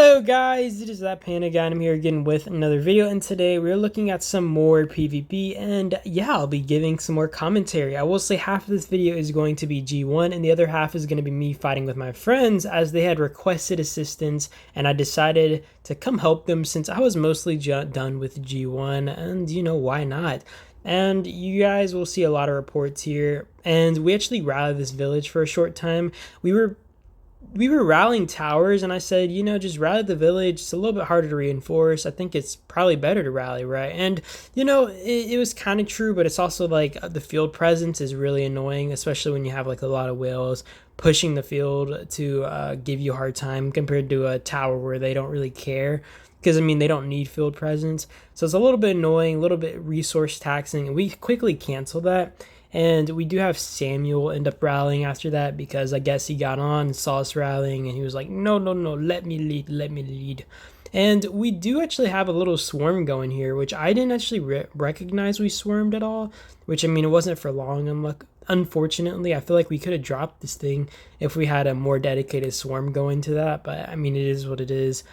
Hello guys, it is that Panda guy and I'm here again with another video, and today we're looking at some more PvP, and yeah, I'll be giving some more commentary. I will say half of this video is going to be G1 and the other half is going to be me fighting with my friends as they had requested assistance, and I decided to come help them since I was mostly done with G1, and you know, why not? And you guys will see a lot of reports here, and we actually rallied this village for a short time. We were rallying towers, and I said, you know, just rally the village. It's a little bit harder to reinforce. I think it's probably better to rally, right? And you know, it was kind of true, but it's also like the field presence is really annoying, especially when you have like a lot of whales pushing the field to give you a hard time compared to a tower where they don't really care, because I mean they don't need field presence. So it's a little bit annoying, a little bit resource taxing, and we quickly canceled that. And we do have Samuel end up rallying after that, because I guess he got on and saw us rallying and he was like, no, no, no, let me lead, let me lead. And we do actually have a little swarm going here, which I didn't actually recognize we swarmed at all, which I mean, it wasn't for long. Unfortunately, I feel like we could have dropped this thing if we had a more dedicated swarm going to that, but I mean, it is what it is.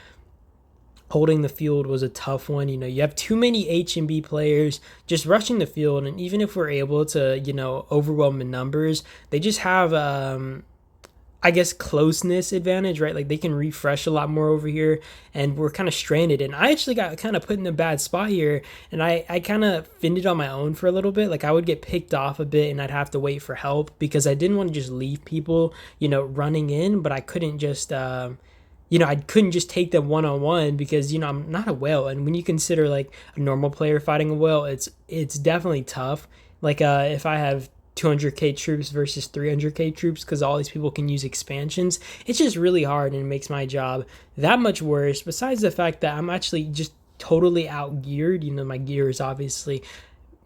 Holding the field was a tough one. You know, you have too many H&B players just rushing the field, and even if we're able to, you know, overwhelm the numbers, they just have I guess closeness advantage, right? Like they can refresh a lot more over here, and we're kind of stranded. And I actually got kind of put in a bad spot here, and I kind of fended on my own for a little bit. Like I would get picked off a bit and I'd have to wait for help because I didn't want to just leave people, you know, running in, but I couldn't just you know, I couldn't just take them one-on-one because, you know, I'm not a whale. And when you consider like a normal player fighting a whale, it's definitely tough. Like if I have 200k troops versus 300k troops, because all these people can use expansions, it's just really hard and it makes my job that much worse. Besides the fact that I'm actually just totally outgeared. You know, my gear is obviously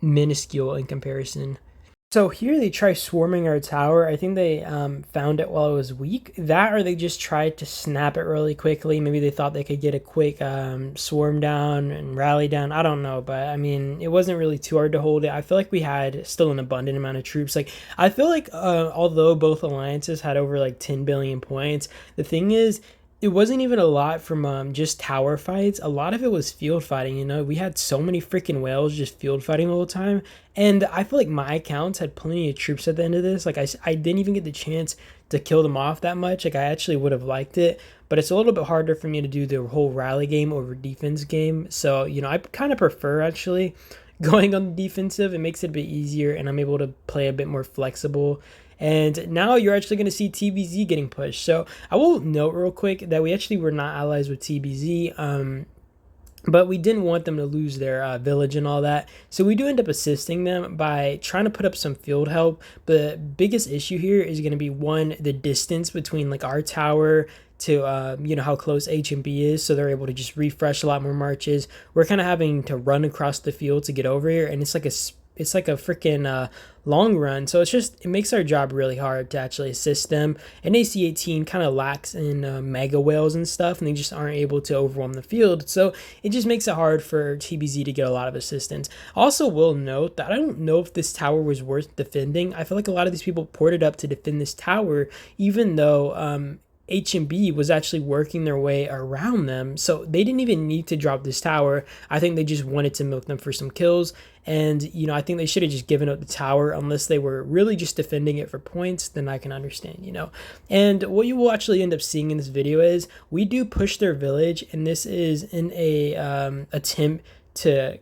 minuscule in comparison. So here they try swarming our tower. I think they found it while it was weak. That, or they just tried to snap it really quickly. Maybe they thought they could get a quick swarm down and rally down. I don't know, but I mean, it wasn't really too hard to hold it. I feel like we had still an abundant amount of troops. Like I feel like although both alliances had over like 10 billion points, the thing is, it wasn't even a lot from just tower fights. A lot of it was field fighting. You know, we had so many freaking whales just field fighting the whole time, and I feel like my accounts had plenty of troops at the end of this. Like I didn't even get the chance to kill them off that much. Like I actually would have liked it, but it's a little bit harder for me to do the whole rally game over defense game. So you know, I kind of prefer actually going on the defensive. It makes it a bit easier, and I'm able to play a bit more flexible. And now you're actually going to see TBZ getting pushed. So I will note real quick that we actually were not allies with TBZ, but we didn't want them to lose their village and all that. So we do end up assisting them by trying to put up some field help. The biggest issue here is going to be, one, the distance between like our tower to you know, how close HMB is, so they're able to just refresh a lot more marches. We're kind of having to run across the field to get over here, and it's like a freaking long run. So it makes our job really hard to actually assist them. And AC-18 kind of lacks in mega whales and stuff, and they just aren't able to overwhelm the field. So it just makes it hard for TBZ to get a lot of assistance. Also will note that I don't know if this tower was worth defending. I feel like a lot of these people ported up to defend this tower, even though HMB was actually working their way around them, so they didn't even need to drop this tower. I think they just wanted to milk them for some kills, and you know, I think they should have just given up the tower unless they were really just defending it for points. Then I can understand, you know. And what you will actually end up seeing in this video is we do push their village, and this is in a attempt to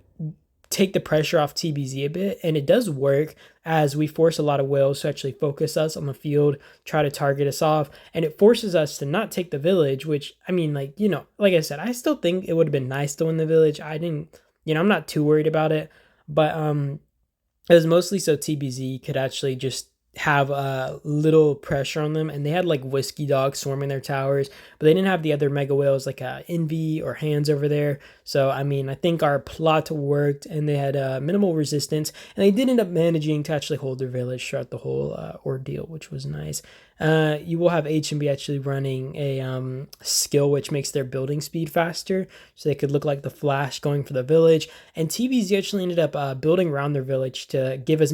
take the pressure off TBZ a bit, and it does work as we force a lot of whales to actually focus us on the field, try to target us off, and it forces us to not take the village, which I mean, like, you know, like I said, I still think it would have been nice to win the village. I didn't, you know, I'm not too worried about it, but it was mostly so TBZ could actually just have a little pressure on them, and they had like whiskey dogs swarming their towers, but they didn't have the other mega whales like Envy or Hands over there. So I mean, I think our plot worked, and they had minimal resistance, and they did end up managing to actually hold their village throughout the whole ordeal, which was nice. You will have HMB actually running a skill which makes their building speed faster, so they could look like the Flash going for the village. And TBZ actually ended up building around their village to give as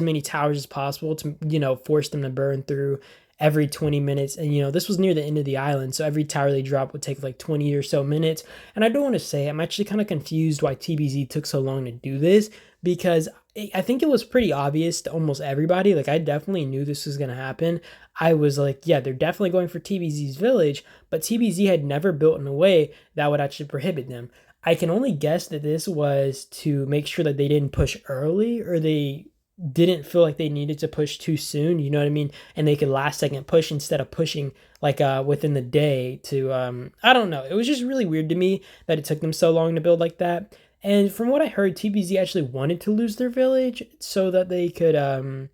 many towers as possible to, you know, force them to burn through every 20 minutes. And, this was near the end of the island. So every tower they dropped would take like 20 or so minutes. And I don't want to say, I'm actually kind of confused why TBZ took so long to do this, because I think it was pretty obvious to almost everybody. Like, I definitely knew this was going to happen. I was like, yeah, they're definitely going for TBZ's village, but TBZ had never built in a way that would actually prohibit them. I can only guess that this was to make sure that they didn't push early, or they didn't feel like they needed to push too soon, you know what I mean? And they could last second push instead of pushing like within the day to I don't know. It was just really weird to me that it took them so long to build like that. And from what I heard, TBZ actually wanted to lose their village so that they could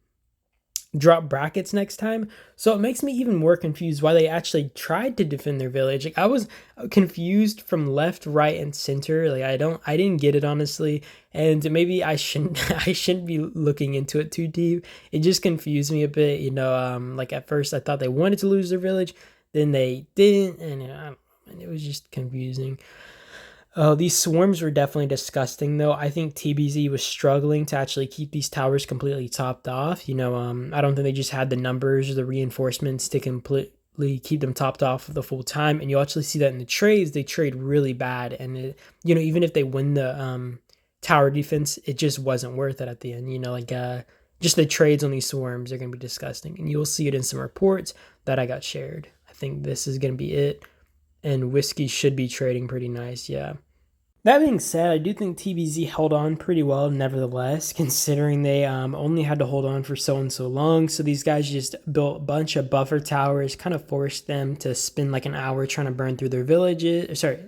drop brackets next time. So it makes me even more confused why they actually tried to defend their village. Like, I was confused from left, right, and center. Like, I didn't get it, honestly. And maybe I shouldn't I shouldn't be looking into it too deep. It just confused me a bit, like at first I thought they wanted to lose their village, then they didn't, and it was just confusing. Oh, these swarms were definitely disgusting, though. I think TBZ was struggling to actually keep these towers completely topped off. I don't think they just had the numbers or the reinforcements to completely keep them topped off the full time. And you actually see that in the trades. They trade really bad. And, even if they win the tower defense, it just wasn't worth it at the end. Just the trades on these swarms are going to be disgusting. And you'll see it in some reports that I got shared. I think this is going to be it. And Whiskey should be trading pretty nice, yeah. That being said, I do think TBZ held on pretty well nevertheless, considering they only had to hold on for so and so long. So these guys just built a bunch of buffer towers, kind of forced them to spend like an hour trying to burn through their villages. Sorry,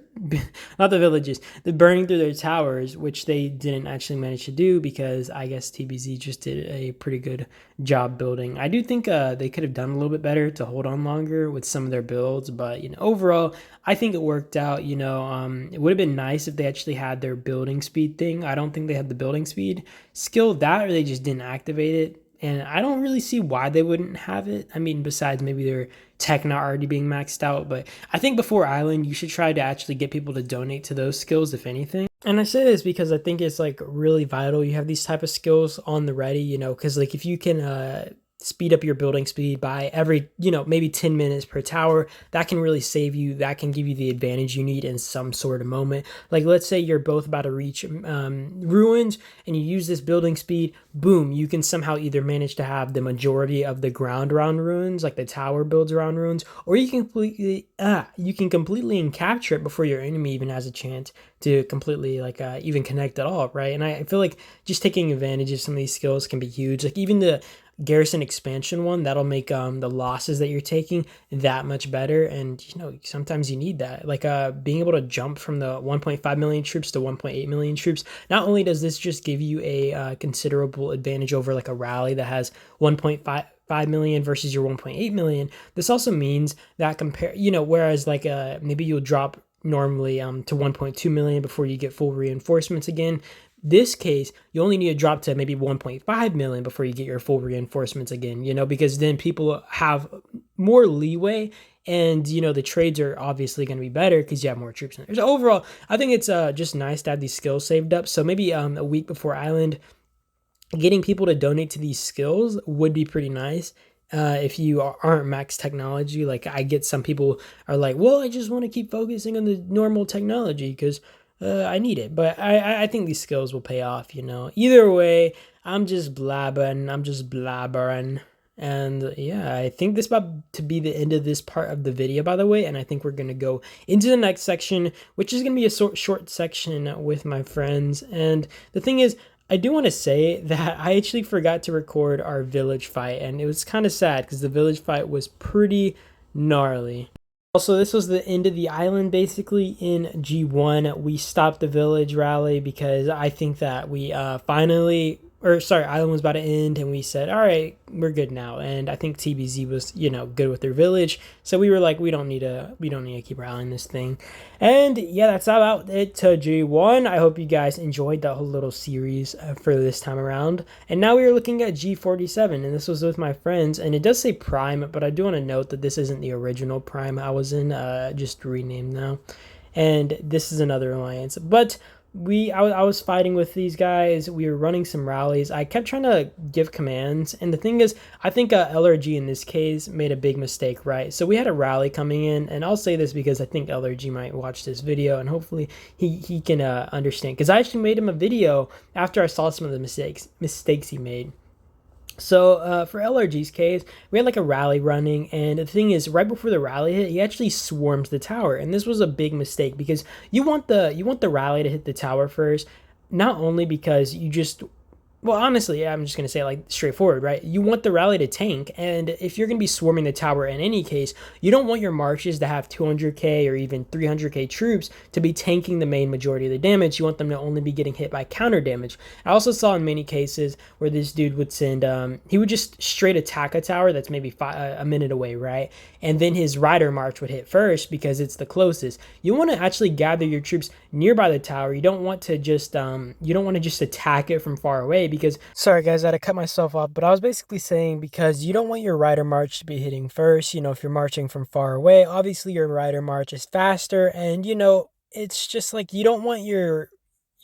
not the villages, the burning through their towers, which they didn't actually manage to do because I guess TBZ just did a pretty good job building. I do think they could have done a little bit better to hold on longer with some of their builds, but overall, I think it worked out. It would have been nice if they actually had their building speed thing. I don't think they had the building speed skill, that or they just didn't activate it. And I don't really see why they wouldn't have it. I mean, besides maybe their tech not already being maxed out. But I think before Island, you should try to actually get people to donate to those skills, if anything. And I say this because I think it's like really vital you have these type of skills on the ready, because like if you can speed up your building speed by every, maybe 10 minutes per tower, that can really save you. That can give you the advantage you need in some sort of moment. Like, let's say you're both about to reach ruins and you use this building speed, boom, you can somehow either manage to have the majority of the ground around ruins, like the tower builds around ruins, or you can completely capture it before your enemy even has a chance to completely even connect at all, right? And I feel like just taking advantage of some of these skills can be huge. Like even the garrison expansion one, that'll make the losses that you're taking that much better. And sometimes you need that, like being able to jump from the 1.5 million troops to 1.8 million troops. Not only does this just give you a considerable advantage over like a rally that has 1.5 million versus your 1.8 million, this also means that whereas like maybe you'll drop normally to 1.2 million before you get full reinforcements again. This case, you only need to drop to maybe 1.5 million before you get your full reinforcements again, because then people have more leeway and, the trades are obviously going to be better because you have more troops in there. So overall, I think it's just nice to have these skills saved up. So maybe a week before Island, getting people to donate to these skills would be pretty nice. If you aren't max technology, like I get some people are like, well, I just want to keep focusing on the normal technology because I need it. But I think these skills will pay off, Either way, I'm just blabbering. And yeah, I think this is about to be the end of this part of the video, by the way. And I think we're going to go into the next section, which is going to be a short section with my friends. And the thing is, I do want to say that I actually forgot to record our village fight, and it was kind of sad because the village fight was pretty gnarly. Also, this was the end of the island basically in G1. We stopped the village rally because I think that we island was about to end and we said, all right, we're good now. And I think TBZ was, good with their village. So we were like, we don't need to keep rallying this thing. And yeah, that's about it to G1. I hope you guys enjoyed that whole little series for this time around. And now we are looking at G47, and this was with my friends. And it does say Prime, but I do want to note that this isn't the original Prime I was in, just renamed now. And this is another alliance. But I was fighting with these guys. We were running some rallies. I kept trying to give commands, and the thing is, I think LRG in this case made a big mistake, right? So we had a rally coming in, and I'll say this because I think LRG might watch this video, and hopefully he can understand. Because I actually made him a video after I saw some of the mistakes he made. So for LRG's case, we had like a rally running, and the thing is, right before the rally hit, he actually swarmed the tower, and this was a big mistake because you want the rally to hit the tower first, not only because you just well, honestly, I'm just going to say like straightforward, right? You want the rally to tank, and if you're going to be swarming the tower in any case, you don't want your marches to have 200k or even 300k troops to be tanking the main majority of the damage. You want them to only be getting hit by counter damage. I also saw in many cases where this dude would send, he would just straight attack a tower that's maybe a minute away, right? And then his rider march would hit first because it's the closest. You want to actually gather your troops nearby the tower. You don't want to just attack it from far away because sorry guys, I had to cut myself off, but I was basically saying because you don't want your rider march to be hitting first. If you're marching from far away, obviously your rider march is faster, and it's just like you don't want your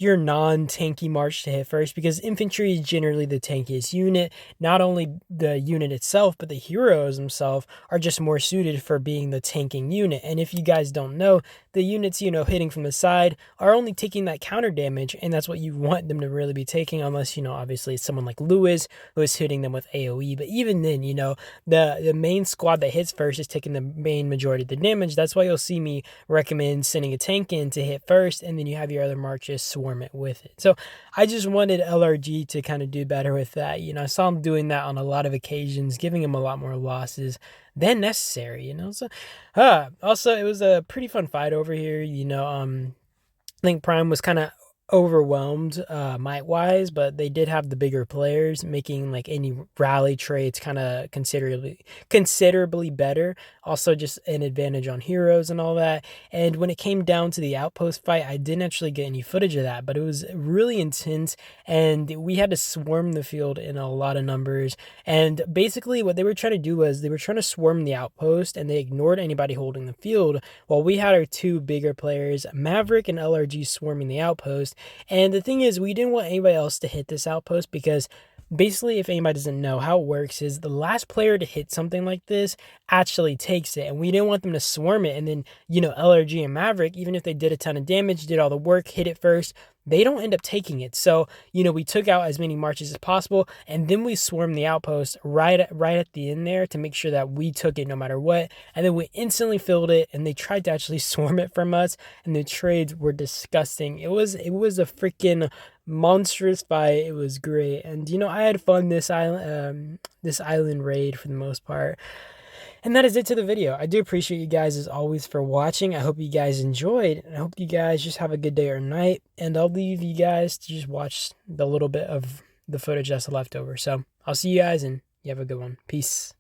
non-tanky march to hit first because infantry is generally the tankiest unit. Not only the unit itself, but the heroes themselves are just more suited for being the tanking unit. And if you guys don't know, the units, hitting from the side are only taking that counter damage, and that's what you want them to really be taking, unless, obviously it's someone like Lewis who is hitting them with AoE. But even then, the main squad that hits first is taking the main majority of the damage. That's why you'll see me recommend sending a tank in to hit first, and then you have your other marches swarm it with it. So I just wanted LRG to kind of do better with that. I saw him doing that on a lot of occasions, giving him a lot more losses than necessary. So also it was a pretty fun fight over here. I think Prime was kind of overwhelmed might wise, but they did have the bigger players, making like any rally trades kind of considerably better. Also just an advantage on heroes and all that. And when it came down to the outpost fight, I didn't actually get any footage of that, but it was really intense, and we had to swarm the field in a lot of numbers. And basically what they were trying to do was they were trying to swarm the outpost, and they ignored anybody holding the field, while we had our two bigger players, Maverick and LRG, swarming the outpost. And the thing is, we didn't want anybody else to hit this outpost because basically, if anybody doesn't know how it works, is the last player to hit something like this actually takes it, and we didn't want them to swarm it. And then, LRG and Maverick, even if they did a ton of damage, did all the work, hit it first, they don't end up taking it. So, we took out as many marches as possible, and then we swarmed the outpost right at the end there to make sure that we took it no matter what. And then we instantly filled it, and they tried to actually swarm it from us, and the trades were disgusting. It was a freaking monstrous fight. It was great, and I had fun this island raid for the most part. And that is it to the video. I do appreciate you guys as always for watching. I hope you guys enjoyed, and I hope you guys just have a good day or night, and I'll leave you guys to just watch the little bit of the footage that's left over. So I'll see you guys, and you have a good one. Peace.